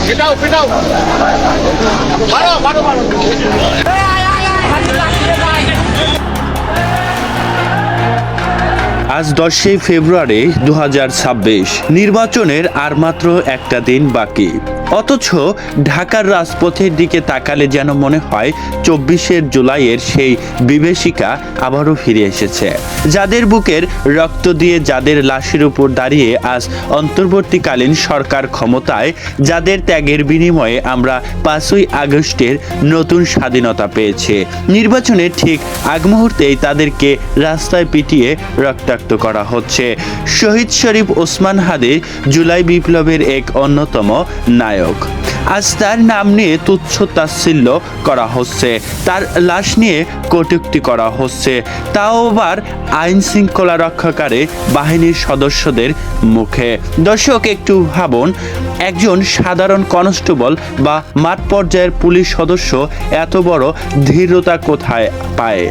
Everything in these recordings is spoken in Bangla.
পিটাও পিটাও মারো মারো মারো। আজ 10 ফেব্রুয়ারি 2026। নির্বাচনের আর মাত্র একটা দিন বাকি, অথচ ঢাকার রাজপথের দিকে তাকালে যেন মনে হয় 24 জুলাইয়ের সেই বিভীষিকা আবারও ফিরে এসেছে। যাদের বুকের রক্ত দিয়ে, যাদের লাশের উপর দাঁড়িয়ে আজ অন্তর্বর্তীকালীন সরকার ক্ষমতায়, যাদের ত্যাগের বিনিময়ে আমরা 5ই আগস্টের নতুন স্বাধীনতা পেয়েছে, নির্বাচনের ঠিক আগ মুহূর্তেই তাদেরকে রাস্তায় পিটিয়ে রক্তাক্ত করা হচ্ছে। শহীদ শরীফ ওসমান হাদির জুলাই বিপ্লবের এক অন্যতম নায়ক। আজ তার নাম নিয়ে তুচ্ছ তাচ্ছিল্য করা হচ্ছে, তার লাশ নিয়ে কটূক্তি করা হচ্ছে, তাও আবার আইন শৃঙ্খলা রক্ষাকারী বাহিনীর সদস্যদের মুখে। দর্শক, একটু ভাবুন, একজন সাধারণ কনস্টেবল বা মাঠ পর্যায়ের পুলিশ সদস্য এত বড় ধীরতা কোথায় পায়?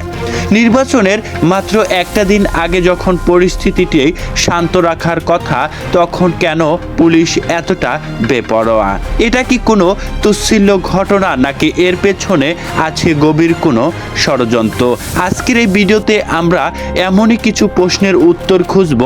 নির্বাচনের মাত্র একটা দিন আগে যখন পরিস্থিতিটি শান্ত রাখার কথা, তখন কেন পুলিশ এতটা বেপরোয়া? এটা কি কোনো তুচ্ছিল্য ঘটনা, নাকি এর পেছনে আছে গভীর কোনো ষড়যন্ত্র? আজকের এই ভিডিওতে আমরা এমনই কিছু প্রশ্নের উত্তর খুঁজব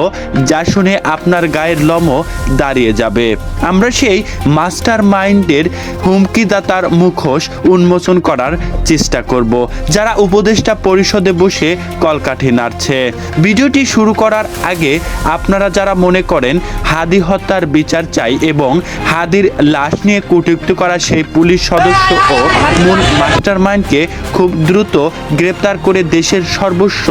যা শুনে আপনার গায়ের লোমও দাঁড়িয়ে যাবে। আমরা সেই মাস্টার মাইন্ডের হুমকিদাতার মুখোশ উন্মোচন করার চেষ্টা করব, যারা উপদেষ্টা পরিষদে বসে কলকাঠি নাড়ছে। ভিডিওটি শুরু করার আগে আপনারা যারা মনে করেন হাদি হত্যার বিচার চাই এবং হাদির লাশ নিয়ে কটূক্তি করা সেই পুলিশ সদস্য ও মূল মাস্টারমাইন্ডকে খুব দ্রুত গ্রেপ্তার করে দেশের সর্বোচ্চ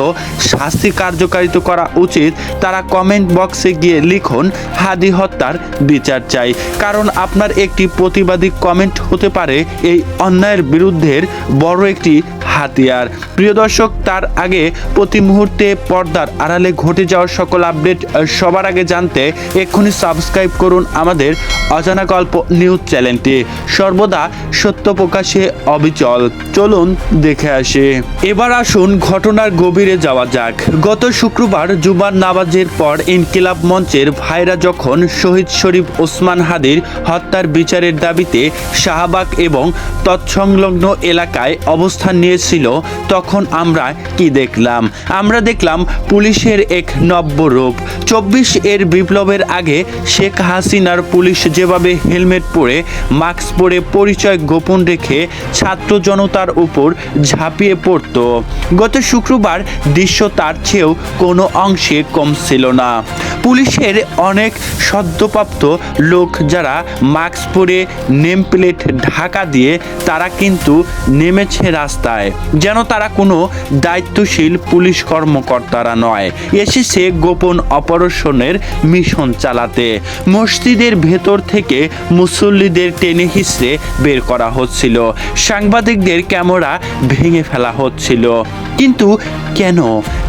শাস্তি কার্যকারিত করা উচিত, তারা কমেন্ট বক্সে গিয়ে লিখুন হাদি হত্যার বিচার চাই। কারণ আপনার একটি প্রতিবাদী কমেন্ট হতে পারে এই অন্যায়ের বিরুদ্ধে বড় একটি হাতিয়ার। প্রিয় দর্শক, তার আগে প্রতি মুহূর্তে পর্দার আড়ালে ঘটে যাওয়া সকল আপডেট সবার আগে জানতে এক্ষুনি সাবস্ক্রাইব করুন আমাদের অজানা গল্প নিউজ চ্যানেলটি, সর্বদা সত্য প্রকাশে অবিচল। চলুন দেখে আসি। এবার আসুন ঘটনার গভীরে যাওয়া যাক। গত শুক্রবার জুমার নামাজের পর ইনকিলাব মঞ্চের ভাইরা যখন শহীদ শরীফ ওসমান হাদির হত্যার বিচারের দাবিতে শাহবাগ এবং তৎসংলগ্ন এলাকায় অবস্থান নিয়েছিল, তখন আমরা কি দেখলাম? আমরা দেখলাম পুলিশের এক নব্য রূপ। 24 এর বিপ্লবের আগে শেখ হাসিনার পুলিশ যেভাবে হেলমেট পরে, মাস্ক পরে, পরিচয় গোপন রেখে ছাত্র জনতার উপর ঝাঁপিয়ে পড়ত, গত শুক্রবার দৃশ্য তার চেয়েও কোনো অংশে কম ছিল না। পুলিশের অনেক সদ্যপ্রাপ্ত লোক যারা মাস্ক পরে, নেম প্লেট ঢাকা দিয়ে, তারা কিন্তু নেমেছে রাস্তায়, যেন তারা কোনো দায়িত্বশীল পুলিশ কর্মকর্তারা নয়, এসেছে গোপন অপারেশনের মিশন চালাতে। মসজিদের ভেতর থেকে মুসল্লিদের টেনে হিঁচড়ে বের করা হচ্ছিল, সাংবাদিকদের ক্যামেরা ভেঙে ফেলা হচ্ছিল। কিন্তু কেন?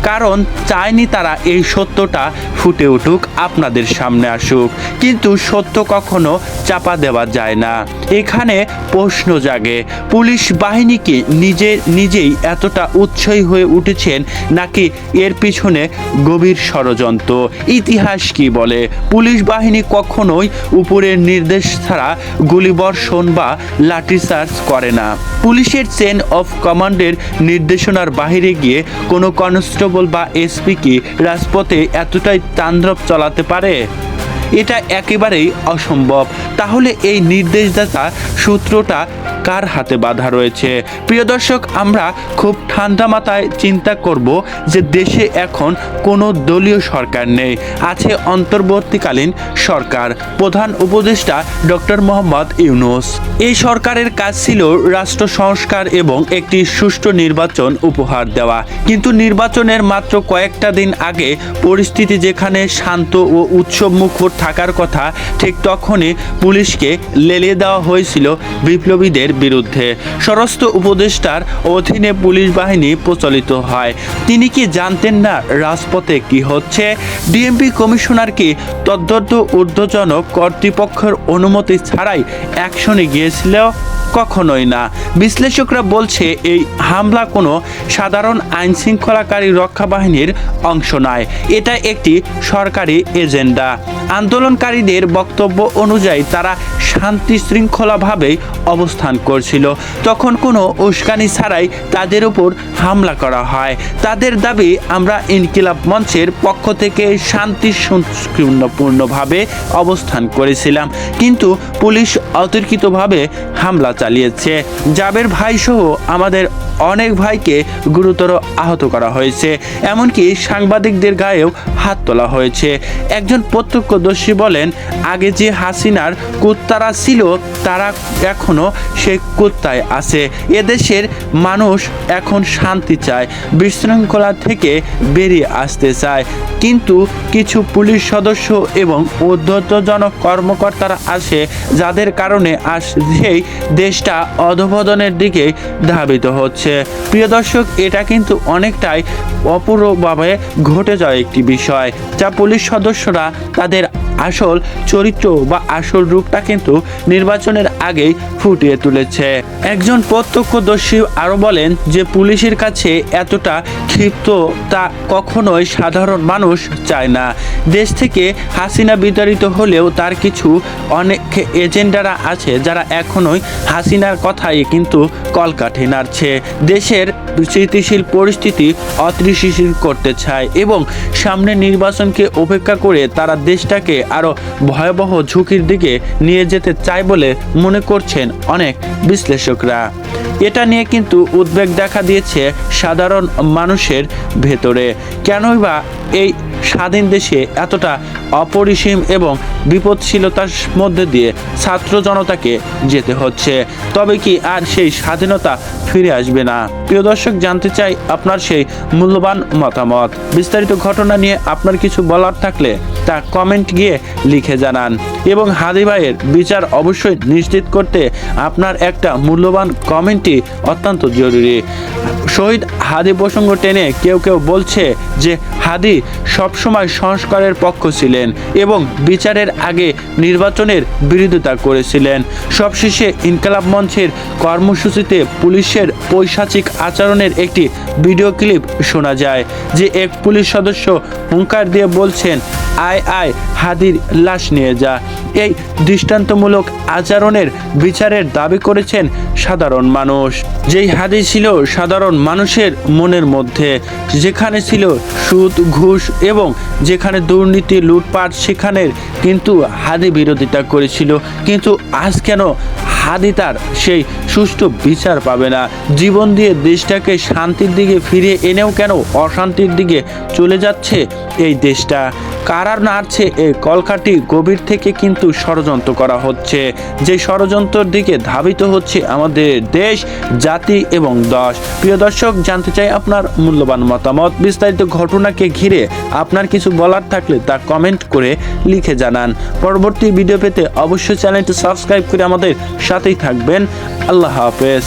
কারণ চায়নি তারা এই সত্যটা ফুটে উঠুক, আপনাদের সামনে আসুক। কিন্তু সত্য কখনো চাপা দেওয়া যায় না। এখানে প্রশ্ন জাগে, পুলিশ বাহিনী কি নিজেই এতটা উৎসাহী হয়ে উঠেছেন, নাকি এর পিছনে গভীর ষড়যন্ত্র? ইতিহাস কি বলে? পুলিশ বাহিনী কখনোই উপরের নির্দেশ ছাড়া গুলিবর্ষণ বা লাঠিচার্জ করে না। পুলিশের চেন অফ কমান্ডের নির্দেশনার বাইরে গিয়ে কোনো কনস্টেবল বা এসপি কি রাজপথে এতটাই তাণ্ডব চালাতে পারে? এটা একেবারেই অসম্ভব। তাহলে এই নির্দেশদাতা সূত্রটা কার হাতে বাঁধা রয়েছে? প্রিয় দর্শক, আমরা খুব ঠান্ডা মাথায় চিন্তা করব যে দেশে এখন কোনো দলীয় সরকার নেই, আছে অন্তর্বর্তীকালীন সরকার, প্রধান উপদেষ্টা ডক্টর মোহাম্মদ ইউনূস। এই সরকারের কাজ ছিল রাষ্ট্র সংস্কার এবং একটি সুষ্ঠু নির্বাচন উপহার দেওয়া। কিন্তু নির্বাচনের মাত্র কয়েকটা দিন আগে পরিস্থিতি যেখানে শান্ত ও উৎসবমুখর থাকার কথা, ঠিক তখনই পুলিশকে লেলিয়ে দেওয়া হয়েছিল বিপ্লবীদের বিরুদ্ধে স্বরাষ্ট্র উপদেষ্টার অধীনে পুলিশ বাহিনী প্রচলিত হয়। তিনি কি জানতেন না রাজপথে কি হচ্ছে? ডিএমপি কমিশনার কি তদ্দত্ত ঊর্ধ্বতন কর্তৃপক্ষের অনুমতি ছাড়াই অ্যাকশনে গিয়েছিল? কখনোই না। বিশ্লেষকরা বলছে এই হামলা কোনো সাধারণ আইন শৃঙ্খলাকারী রক্ষা বাহিনীর অংশ নয়, এটা একটি সরকারি এজেন্ডা। আন্দোলনকারীদের বক্তব্য অনুযায়ী তারা শান্তি শৃঙ্খলাভাবে অবস্থান করছিল, তখন কোনো উস্কানি ছাড়াই তাদের উপর হামলা করা হয়। তাদের দাবি, আমরা ইনকিলাব মঞ্চের পক্ষ থেকে শান্তিপূর্ণভাবে অবস্থান করেছিলাম, কিন্তু পুলিশ অতর্কিতভাবে হামলা চালিয়েছে। জাবের ভাই সহ আমাদের অনেক ভাইকে গুরুতর আহত করা হয়েছে, এমনকি সাংবাদিকদের গায়েও হাত তোলা হয়েছে। একজন প্রত্যক্ষদর্শী বলেন, আগে যে হাসিনার কুত্তারা ছিল তারা এখনো সেই কুত্তায় আছে। এদেশের মানুষ এখন শান্তি চায়, বিশৃঙ্খলা থেকে বেরিয়ে আসতে চায়, কিন্তু কিছু পুলিশ সদস্য এবং ঊর্ধ্বতন কর্মকর্তারা আছে যাদের কারণে সেই দেশটা অধঃপতনের দিকে ধাবিত হচ্ছে। প্রিয় দর্শক, এটা কিন্তু অনেকটাই অপূর্বভাবে ঘটে যায় একটি বিষয়, যা পুলিশ সদস্যরা তাদের আসল চরিত্র বা আসল রূপটা কিন্তু নির্বাচনের আগেই ফুটিয়ে তুলেছে। একজন প্রত্যক্ষদর্শী আরও বলেন যে পুলিশের কাছে এতটা ক্ষিপ্ত তা কখনোই সাধারণ মানুষ চায় না। দেশ থেকে হাসিনা বিতাড়িত হলেও তার কিছু অনেক এজেন্ডারা আছে যারা এখনোই হাসিনার কথাই কিন্তু কলকাঠি নাড়ছে, দেশের স্থিতিশীল পরিস্থিতি অস্থিতিশীল করতে চায় এবং সামনে নির্বাচনকে উপেক্ষা করে তারা দেশটাকে আরও ভয়াবহ ঝুঁকির দিকে নিয়ে যেতে চায় বলে মনে করছেন অনেক বিশ্লেষকরা। এটা নিয়ে কিন্তু উদ্বেগ দেখা দিয়েছে সাধারণ মানুষের ভেতরে। কেনই বা এই স্বাধীন দেশে এতটা অপরিসীম এবং বিপদশীলতার মধ্যে দিয়ে ছাত্র জনতাকে যেতে হচ্ছে? তবে কি আর সেই স্বাধীনতা ফিরে আসবে না? প্রিয় দর্শক, জানতে চাই আপনার সেই মূল্যবান মতামত। বিস্তারিত ঘটনা নিয়ে আপনার কিছু বলার থাকলে তা কমেন্ট গিয়ে লিখে জানান এবং হাদি ভাইয়ের বিচার অবশ্যই নিশ্চিত করতে আপনার একটা মূল্যবান কমেন্টই অত্যন্ত জরুরি। শহীদ হাদি প্রসঙ্গ টেনে কেউ কেউ বলছে যে হাদি সবসময় সংস্কারের পক্ষ ছিলেন এবং বিচারের আগে নির্বাচনের বিরোধিতা করেছিলেন। সবশেষে ইনকিলাব মঞ্চের কর্মসূচিতে পুলিশের পৈশাচিক আচরণের একটি ভিডিও ক্লিপ শোনা যায়, যে এক পুলিশ সদস্য হুঙ্কার দিয়ে বলছেন, আয় আয় হাদির লাশ নিয়ে যা। এই দৃষ্টান্তমূলক আচরণের বিচারের দাবি করেছেন সাধারণ মানুষ। যেই হাদি ছিল সাধারণ মানুষের মনের মধ্যে, যেখানে ছিল সুদ ঘুষ এবং যেখানে দুর্নীতি লুটপাট, সেখানের কিন্তু হাদি বিরোধিতা করেছিল। কিন্তু আজ কেন হাদি তার সেই সুষ্ঠু বিচার পাবে না? জীবন দিয়ে দেশটাকে শান্তির দিকে ফিরিয়ে এনেও কেন অশান্তির দিকে চলে যাচ্ছে এই দেশটা? কারা নাড়ছে এই কলকাঠি? গভীর থেকে কিন্তু ষড়যন্ত্র করা হচ্ছে, যে ষড়যন্ত্রের দিকে ধাবিত হচ্ছে আমাদের দেশ, জাতি এবং দশ। প্রিয় দর্শক, জানতে চাই আপনার মূল্যবান মতামত। বিস্তারিত ঘটনাকে ঘিরে আপনার কিছু বলার থাকলে তা কমেন্ট করে লিখে জানান। পরবর্তী ভিডিও পেতে অবশ্যই চ্যানেলটি সাবস্ক্রাইব করে আমাদের সাথেই থাকবেন। আল্লাহ হাফেজ।